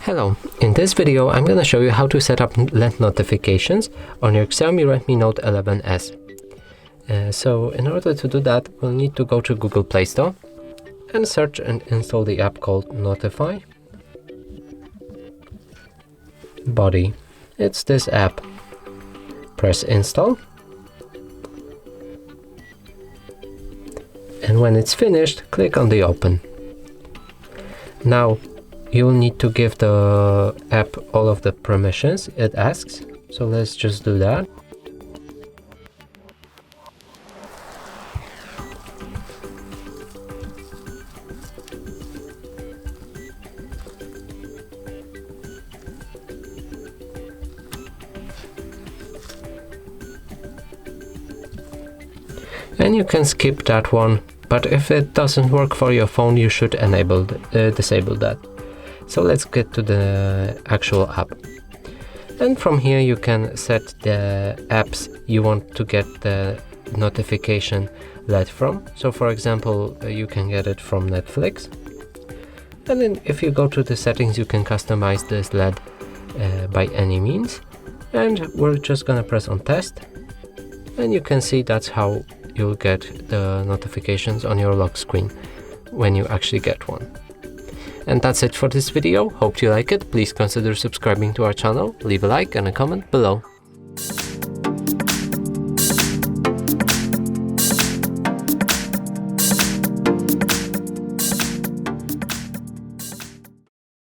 Hello, in this video I'm going to show you how to set up LED notifications on your Xiaomi Redmi Note 11s. So in order to do that, we'll need to go to Google Play Store and search and install the app called NotifyBuddy. It's this app. Press install. And when it's finished, click on the open. Now, you'll need to give the app all of the permissions it asks. So let's just do that. And you can skip that one, but if it doesn't work for your phone, you should disable that. So let's get to the actual app. And from here you can set the apps you want to get the notification LED from. So for example, you can get it from Netflix. And then if you go to the settings, you can customize this LED by any means. And we're just gonna press on test. And you can see that's how you'll get the notifications on your lock screen when you actually get one. And that's it for this video. Hope you like it. Please consider subscribing to our channel, leave a like and a comment below.